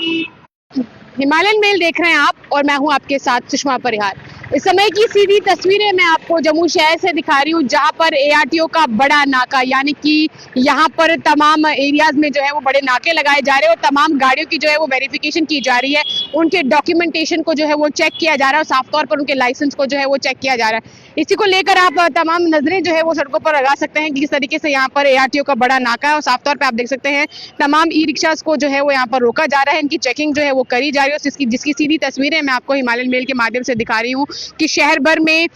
Himalayan mail देख रहे हैं आप और मैं हूं आपके साथ सुषमा परिहार। इस समय की सीधी तस्वीरें मैं आपको जम्मू शहर से दिखा रही हूं, जहां पर एआरटीओ का बड़ा नाका, यानी कि यहां पर तमाम एरियाज में जो है वो बड़े नाके लगाए जा रहे हैं और तमाम गाड़ियों की जो है वो वेरिफिकेशन की जा रही है, उनके डॉक्यूमेंटेशन को जो है वो चेक किया जा रहा है और साफ तौर पर उनके लाइसेंस को जो है वो चेक किया जा रहा है। इसी को लेकर आप तमाम नजरें जो है वो सड़कों पर लगा सकते हैं कि किस तरीके से यहाँ पर एआरटीओ का बड़ा नाका है और साफ तौर पर आप देख सकते हैं तमाम ई रिक्शास को जो है वो यहाँ पर रोका जा रहा है, इनकी चेकिंग जो है वो करी जा रही है। जिसकी सीधी तस्वीरें मैं आपको हिमालयन मेल के माध्यम से दिखा रही हूँ कि शहर भर में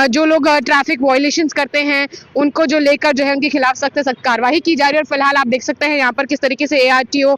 जो लोग ट्रैफिक वायलेशंस करते हैं उनको जो लेकर जो है उनके खिलाफ सख्त से सख्त कार्रवाई की जा रही है। और फिलहाल आप देख सकते हैं यहाँ पर किस तरीके से एआरटीओ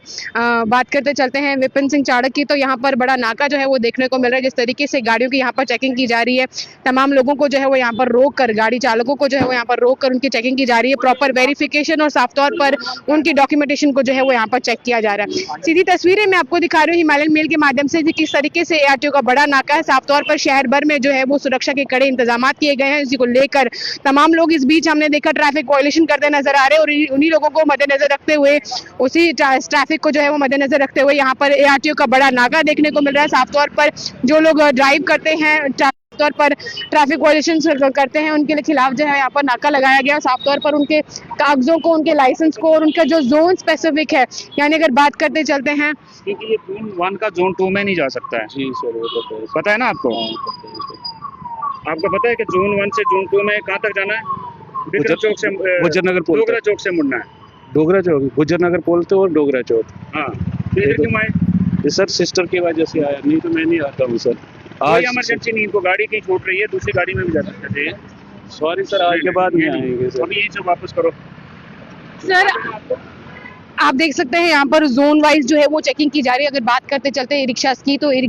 बात करते चलते हैं विपिन सिंह चाड़क की, तो यहाँ पर बड़ा नाका जो है वो देखने को मिल रहा है। जिस तरीके से गाड़ियों की यहाँ पर चेकिंग की जा रही है, तमाम लोगों को जो है वो यहाँ पर रोक कर, गाड़ी चालकों को जो है वो यहाँ पर रोक कर उनकी चेकिंग की जा रही है, प्रॉपर वेरिफिकेशन और साफ तौर पर उनकी डॉक्यूमेंटेशन को जो है वो यहाँ पर चेक किया जा रहा है। सीधी तस्वीरें मैं आपको दिखा रही हूँ हिमालयन मेल के माध्यम से किस तरीके से एआरटीओ का बड़ा नाका है। साफ तौर पर शहर भर में जो है वो सुरक्षा के कड़े इंतजाम किए गए हैं। इसी को लेकर तमाम लोग इस बीच हमने देखा ट्रैफिक वायलेशन करते नजर आ रहे हैं और उन्हीं लोगों को मद्देनजर रखते हुए, उसी ट्रैफिक को जो है वो मद्देनजर रखते हुए यहाँ पर एआरटीओ का बड़ा नाका देखने को मिल रहा है। साफ तौर पर जो लोग ड्राइव करते हैं, तौर पर ट्रैफिक वायलेशन करते हैं, उनके खिलाफ जो है यहाँ पर नाका लगाया गया। साफ तौर पर उनके कागजों को, उनके लाइसेंस को और उनका जो जोन स्पेसिफिक है, यानी अगर बात करते चलते हैं क्योंकि ये जोन 1 का जोन 2 में नहीं जा सकता है। जी सर, वो तो पता है ना आपको? आपको पता है कि जोन 1 से जोन 2 में कहाँ तक जाना है? विक्रम चौक से गुजरनगर पुल, डोगरा चौक से मुड़ना है। डोगरा चौक, गुजरनगर पुल तो और डोगरा चौक। हाँ, फिर क्यों आए? सर सिस्टर की वजह से आया, नहीं तो मैं नहीं आता हूँ सर। कोई इमरजेंसी नहीं, इनको गाड़ी कहीं छूट रही है, दूसरी गाड़ी में भी जा सकते थे। सॉरी सर, आज के बाद नहीं आएंगे सर। अभी यहीं से वापस करो सर। आप देख सकते हैं यहाँ पर जोन वाइज जो है वो चेकिंग की जा रही है। अगर बात करते चलते ई रिक्शास की, तो ई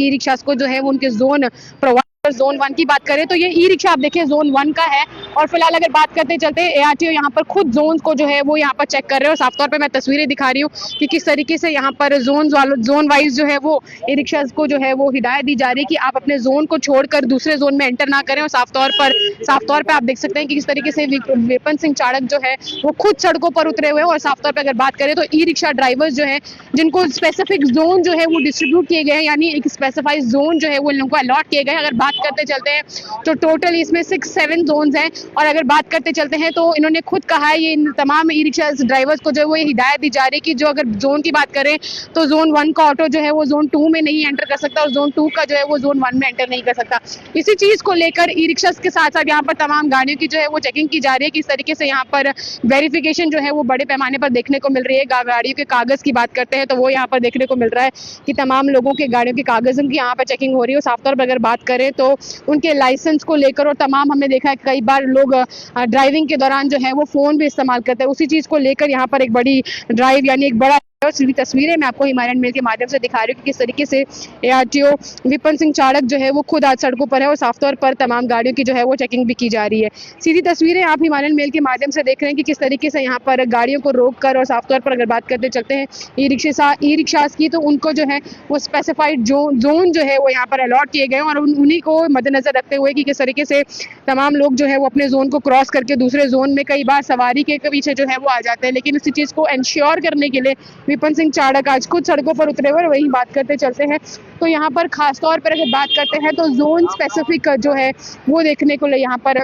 रिक्शास को जो है वो उनके जोन प्रोवाइड, जोन 1 की बात करें तो ये ई रिक्शा आप देखिए जोन 1 का है। और फिलहाल अगर बात करते चलते हैं एआरटीओ यहाँ पर खुद जोन को जो है वो यहाँ पर चेक कर रहे हैं और साफ तौर पे मैं तस्वीरें दिखा रही हूँ कि किस तरीके से यहाँ पर जोन वाइज जो है वो ई रिक्शा को जो है वो हिदायत दी जा रही है कि आप अपने जोन को छोड़कर दूसरे जोन में एंटर ना करें। और साफ तौर पर आप देख सकते हैं कि किस तरीके से विपिन सिंह चाड़क जो है वो खुद सड़कों पर उतरे हुए हैं। और साफ तौर पर अगर बात करें तो ई रिक्शा ड्राइवर्स जो है जिनको स्पेसिफिक जोन जो है वो डिस्ट्रीब्यूट किए गए हैं, यानी एक स्पेसिफाइड जोन जो है वो इन लोगों को अलॉट किए गए हैं। अगर बात करते चलते हैं तो टोटल इसमें 6-7 जोन्स हैं। और अगर बात करते चलते हैं तो इन्होंने खुद कहा है, ये इन तमाम ई रिक्शा ड्राइवर्स को जो है वो हिदायत दी जा रही है कि जो अगर जोन की बात करें तो जोन 1 का ऑटो जो है वो जोन 2 में नहीं एंटर कर सकता और जोन 2 का जो है वो जोन 1 में एंटर नहीं कर सकता। इसी चीज को लेकर ई रिक्शा के साथ साथ यहाँ पर तमाम गाड़ियों की जो है वो चेकिंग की जा रही है कि इस तरीके से यहाँ पर वेरिफिकेशन जो है वो बड़े पैमाने पर देखने को मिल रही है। गाड़ियों के कागज की बात करते हैं तो वो यहाँ पर देखने को मिल रहा है कि तमाम लोगों के गाड़ियों के कागजों की यहाँ पर चेकिंग हो रही है। साफ तौर पर अगर बात करें तो उनके लाइसेंस को लेकर और तमाम हमने देखा है कई बार लोग ड्राइविंग के दौरान जो है वो फोन भी इस्तेमाल करते हैं, उसी चीज को लेकर यहाँ पर एक बड़ी ड्राइव यानी एक बड़ा सीधी तस्वीरें मैं आपको हिमालयन मेल के माध्यम से दिखा रही हूँ कि किस तरीके से एआरटीओ विपिन सिंह चाड़क जो है वो खुद आज सड़कों पर है और साफ तौर पर तमाम गाड़ियों की जो है वो चेकिंग भी की जा रही है। सीधी तस्वीरें आप हिमालयन मेल के माध्यम से देख रहे हैं कि किस तरीके से यहाँ पर गाड़ियों को रोक कर, और साफ तौर पर अगर बात करते चलते हैं ई रिक्शास की, तो उनको जो है वो स्पेसिफाइड जोन जो है वो यहाँ पर अलॉट किए गए और उन्हीं को मद्देनजर रखते हुए कि किस तरीके से तमाम लोग जो है वो अपने जोन को क्रॉस करके दूसरे जोन में कई बार सवारी के पीछे जो है वो आ जाते हैं। लेकिन इसी चीज को इंश्योर करने के लिए विपिन सिंह चाड़क आज खुद सड़कों पर उतरे हुए। वही बात करते चलते हैं तो यहाँ पर खास तौर पर अगर बात करते हैं तो जोन स्पेसिफिक जो है वो देखने को यहाँ पर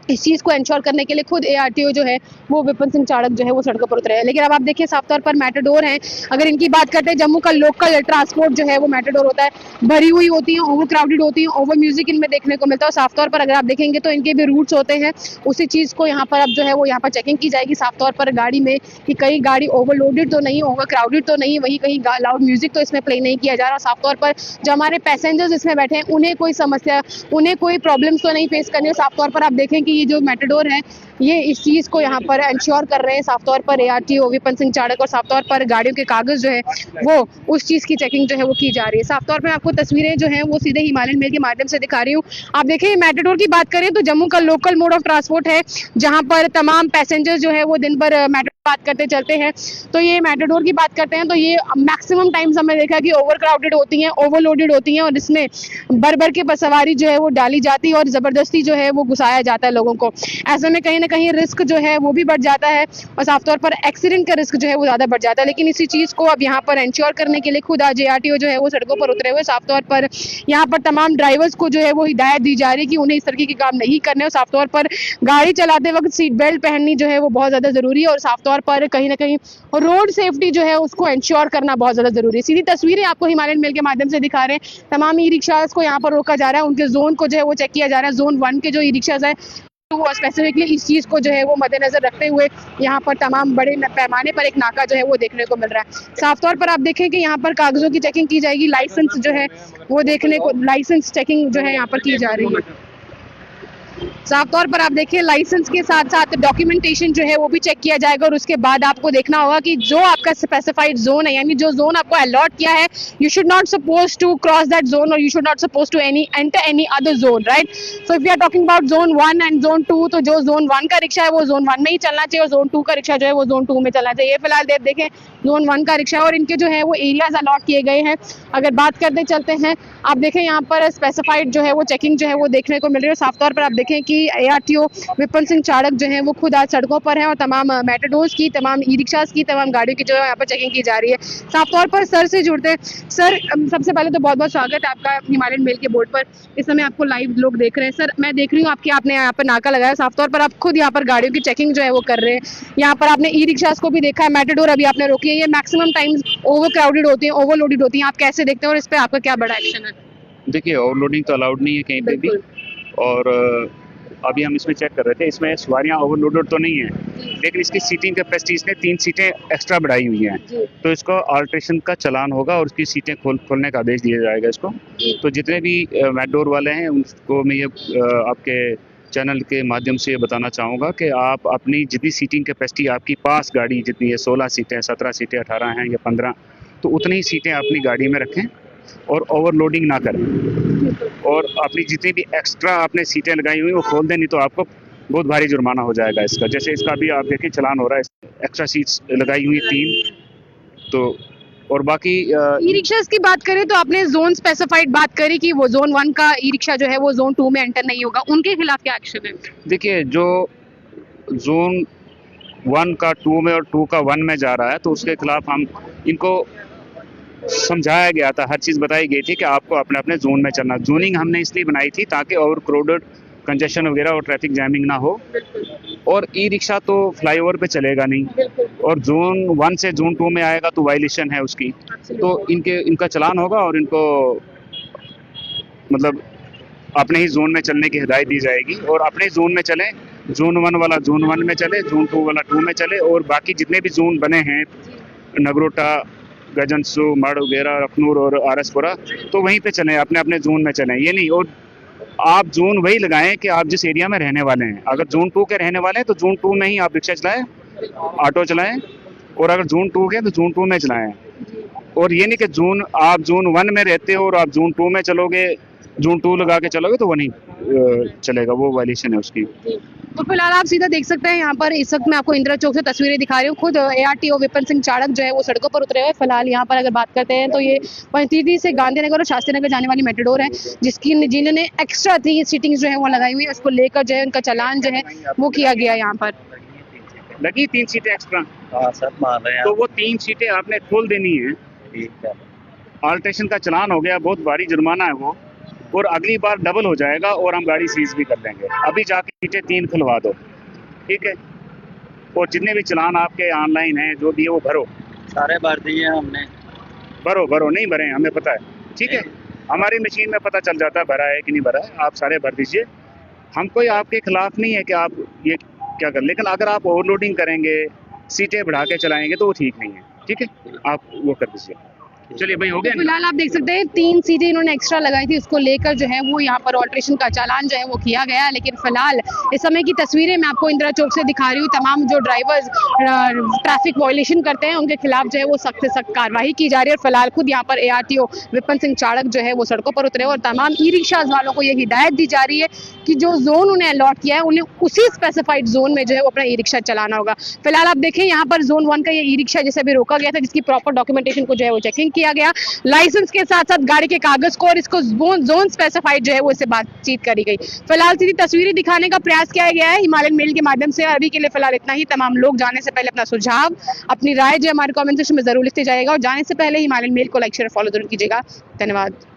इस चीज को इंश्योर करने के लिए खुद एआरटीओ जो है वो विपिन सिंह चाड़क जो है वो सड़कों पर उतरे हैं। लेकिन अब आप देखिए साफ तौर पर मेटाडोर हैं, अगर इनकी बात करते हैं जम्मू का लोकल ट्रांसपोर्ट जो है वो मेटाडोर होता है, भरी हुई होती है, ओवर क्राउडेड होती है, ओवर म्यूजिक इनमें देखने को मिलता है। और साफ तौर पर अगर आप देखेंगे तो इनके भी रूट्स होते हैं, उसी चीज को यहाँ पर अब जो है वो यहाँ पर चेकिंग की जाएगी साफ तौर पर गाड़ी में कि कहीं गाड़ी ओवरलोडेड तो नहीं, ओवर क्राउडेड तो नहीं, वहीं कहीं लाउड म्यूजिक तो इसमें प्ले नहीं किया जा रहा। साफ तौर पर जो हमारे पैसेंजर्स इसमें बैठे हैं उन्हें कोई समस्या, उन्हें कोई प्रॉब्लम्स तो नहीं फेस करनी है। साफ तौर पर आप देखें कि ये जो मेटाडोर है ये इस चीज को यहाँ पर इंश्योर कर रहे हैं साफ तौर पर एआरटीओ विपिन सिंह चाड़क, और साफ तौर पर गाड़ियों के कागज जो है वो उस चीज की चेकिंग जो है वो की जा रही है। साफ तौर पर आपको तस्वीरें जो है वो सीधे हिमालयन मेल के माध्यम से दिखा रही हूँ। आप देखिए मेटाडोर की बात करें तो जम्मू का लोकल मोड ऑफ ट्रांसपोर्ट है, जहाँ पर तमाम पैसेंजर्स जो है वो दिन भर मेट्रो बात करते चलते हैं तो ये मैटाडोर की बात करते हैं तो ये मैक्सिमम टाइम्स हमने देखा है कि ओवर क्राउडेड होती हैं, ओवरलोडेड होती हैं और इसमें भर भर के सवारी जो है वो डाली जाती है और ज़बरदस्ती जो है वो घुसाया जाता है लोगों को। ऐसे में कहीं ना कहीं रिस्क जो है वो भी बढ़ जाता है और साफ तौर पर एक्सीडेंट का रिस्क जो है वो ज़्यादा बढ़ जाता है। लेकिन इसी चीज़ को अब यहाँ पर इंश्योर करने के लिए खुद आज ARTO जो है वो सड़कों पर उतरे हुए। साफ तौर पर यहाँ पर तमाम ड्राइवर्स को जो है वो हिदायत दी जा रही है कि उन्हें इस तरीके के काम नहीं करने और साफ तौर पर गाड़ी चलाते वक्त सीट बेल्ट पहननी जो है वो बहुत ज़्यादा ज़रूरी है और साफ तौर पर कहीं ना कहीं रोड सेफ्टी जो है उसको इंश्योर करना बहुत ज़्यादा ज़रूरी है। सीधी तस्वीरें आपको हिमालयन मेल के माध्यम से दिखा रहे हैं। तमाम ई रिक्शाज को यहाँ पर रोका जा रहा है, उनके जोन को जो है वो चेक किया जा रहा है। जोन 1 के जो ई रिक्शाज है तो वो स्पेसिफिकली इस चीज़ को जो है वो मद्देनजर रखते हुए यहाँ पर तमाम बड़े पैमाने पर एक नाका जो है वो देखने को मिल रहा है। साफ तौर पर आप देखें कि यहाँ पर कागजों की चेकिंग की जाएगी, लाइसेंस जो है वो देखने को लाइसेंस चेकिंग जो है यहाँ पर की जा रही है। साफ तौर पर आप देखिए लाइसेंस के साथ साथ डॉक्यूमेंटेशन जो है वो भी चेक किया जाएगा और उसके बाद आपको देखना होगा कि जो आपका स्पेसिफाइड जोन है यानी जो जोन आपको अलॉट किया है you should not suppose to cross that zone और you should not suppose to enter any other zone, right. So if we are talking about zone 1 and zone 2 तो जो zone 1 का रिक्शा है वो zone 1 में ही चलना चाहिए और जोन 2 का रिक्शा जो है वो जोन 2 में चलना चाहिए। फिलहाल देखें जोन 1 का रिक्शा और इनके जो है वो एरियाज अलॉट किए गए हैं। अगर बात करते चलते हैं आप देखें यहाँ पर स्पेसिफाइड जो है वो चेकिंग जो है वो देखने को मिल रही है। साफ तौर पर आप देखें कि ARTO विपिन सिंह चाड़क जो है वो खुद आज सड़कों पर हैं और तमाम मेटाडोर्स की, तमाम ई रिक्शाज की, तमाम गाड़ियों की जो है यहाँ पर चेकिंग की जा रही है। साफ तौर पर सर से जुड़ते हैं। सर सबसे पहले तो बहुत बहुत स्वागत है आपका हिमालयन मेल के बोर्ड पर। इस समय आपको लाइव लोग देख रहे हैं। सर मैं देख रही हूँ आपने यहाँ पर नाका लगाया, साफ तौर पर आप खुद यहाँ पर गाड़ियों की चेकिंग जो है वो कर रहे हैं। यहाँ पर आपने ई रिक्शाज को भी देखा है, मेटाडोर अभी आपने रोकी है, ये मैक्सिमम टाइम्स ओवर क्राउडेड होती है, ओवरलोडेड होती है। आप कैसे देखते हैं और इस पर आपका क्या बड़ा एक्शन है? देखिए ओवरलोडिंग तो अलाउड नहीं है कहीं पे भी और अभी हम इसमें चेक कर रहे थे, इसमें सवारियां ओवरलोडेड तो नहीं है लेकिन इसकी सीटिंग कैपेसिटी इसने 3 सीटें एक्स्ट्रा बढ़ाई हुई हैं तो इसको अल्ट्रेशन का चालान होगा और उसकी सीटें खोलने का आदेश दिया जाएगा इसको। तो जितने भी मेटडोर वाले हैं उनको मैं ये आपके चैनल के माध्यम से ये बताना चाहूँगा कि आप अपनी जितनी सीटिंग कैपेसिटी आपकी पास गाड़ी जितनी है 16 सीटें 17 सीटें 18 हैं या 15 तो उतनी ही सीटें अपनी गाड़ी में रखें और ओवरलोडिंग ना करें और अपनी जितनी भी एक्स्ट्रा आपने सीटें लगाई हुई वो खोल दें, नहीं तो आपको बहुत भारी जुर्माना हो जाएगा इसका। जैसे इसका भी आप देखिए चलान हो रहा है, एक्स्ट्रा सीट्स लगाई हुई 3 तो और बाकी ई रिक्शाज की बात करें तो आपने जोन स्पेसिफाइड बात करी कि वो जोन 1 का ई रिक्शा जो है वो जोन 2 में एंटर नहीं होगा, उनके खिलाफ क्या एक्शन है? देखिए जो जोन 1 का 2 में और 2 का 1 में जा रहा है तो उसके खिलाफ हम इनको समझाया गया था, हर चीज़ बताई गई थी कि आपको अपने अपने जोन में चलना। जोनिंग हमने इसलिए बनाई थी ताकि ओवर क्राउडेड कंजेशन वगैरह और ट्रैफिक जैमिंग ना हो और ई रिक्शा तो फ्लाईओवर पे चलेगा नहीं और जोन 1 से जोन 2 में आएगा तो वायलेशन है उसकी, तो इनका चालान होगा और इनको मतलब अपने ही जोन में चलने की हिदायत दी जाएगी और अपने जोन में चलें। जोन 1 वाला जोन 1 में चले, जोन 2 वाला 2 में चले और बाकी जितने भी जोन बने हैं नगरोटा, गजनसू, मड़ वगैरह, अखनूर और आरसपुरा तो वहीं पे चलें, अपने अपने जोन में चलें। ये नहीं और आप जोन वही लगाएं कि आप जिस एरिया में रहने वाले हैं। अगर जोन 2 के रहने वाले हैं तो जोन 2 में ही आप रिक्शा चलाएं, ऑटो चलाएं और अगर जोन 2 के तो जोन 2 में चलाएं। और ये नहीं कि आप जोन 1 में रहते हो और आप जोन 2 में चलोगे, जोन 2 लगा के चलोगे तो वो नहीं चलेगा, वो वायलेशन है उसकी। तो फिलहाल आप सीधा देख सकते हैं यहाँ पर इस वक्त मैं आपको इंदिरा चौक से तस्वीरें दिखा रही हूँ। खुद ARTO विपिन सिंह चाड़क जो है वो सड़कों पर उतरे हुए। फिलहाल यहाँ पर अगर बात करते हैं तो ये पंचतीर्थी से गांधीनगर और शास्त्री नगर जाने वाली मेट्रोडोर है जिन्होंने एक्स्ट्रा 3 सीटिंग्स जो है वो लगाई हुई है, उसको लेकर जो है उनका चालान जो है वो किया गया। यहाँ पर लगी 3 सीटें एक्स्ट्रा। हाँ सर मान रहे हैं तो वो 3 सीटें आपने खोल देनी है। ठीक है, अल्ट्रेशन का चालान हो गया, बहुत भारी जुर्माना है वो और अगली बार डबल हो जाएगा और हम गाड़ी सीज भी कर लेंगे। अभी जाके सीटें 3 खुलवा दो, ठीक है। और जितने भी चालान आपके ऑनलाइन हैं जो भी है वो भरो, सारे भर दिए हमने। भरो नहीं भरे हमें पता है, ठीक है। हमारी मशीन में पता चल जाता है भरा है कि नहीं भरा है, आप सारे भर दीजिए। हम कोई आपके खिलाफ नहीं है कि आप ये क्या कर, लेकिन अगर आप ओवरलोडिंग करेंगे, सीटें बढ़ा के चलाएंगे तो वो ठीक नहीं है, ठीक है। आप वो कर दीजिए। चलिए भाई, हो गया ना? फिलहाल आप देख सकते हैं 3 सीटें इन्होंने एक्स्ट्रा लगाई थी, उसको लेकर जो है वो यहाँ पर ऑल्ट्रेशन का चालान जो है वो किया गया। लेकिन फिलहाल इस समय की तस्वीरें मैं आपको इंदिरा चौक से दिखा रही हूँ। तमाम जो ड्राइवर्स ट्रैफिक वायलेशन करते हैं उनके खिलाफ जो है वो सख्त से सख्त कार्रवाई की जा रही है। और फिलहाल खुद यहाँ पर ARTO विपिन सिंह चाड़क जो है वो सड़कों पर उतरे और तमाम ई रिक्शाज वालों को ये हिदायत दी जा रही है कि जो जोन उन्हें अलॉट किया है उन्हें उसी स्पेसिफाइड जोन में जो है वो अपना ई रिक्शा चलाना होगा। फिलहाल आप देखें यहाँ पर जोन 1 का ये ई रिक्शा जैसे भी रोका गया था, जिसकी प्रॉपर डॉक्यूमेंटेशन को जो है वो चेकिंग किया गया, लाइसेंस के साथ साथ गाड़ी के कागज को और इसको जोन स्पेसिफाइड जो है वो इससे बातचीत करी गई। फिलहाल सीधी तस्वीरें दिखाने का प्रयास किया गया है हिमालयन मेल के माध्यम से। अभी के लिए फिलहाल इतना ही। तमाम लोग जाने से पहले अपना सुझाव, अपनी राय जो है हमारे कमेंट सेक्शन में जरूर लिखते जाएगा और जाने से पहले हिमालयन मेल को लाइक शेयर फॉलो जरूर कीजिएगा। धन्यवाद।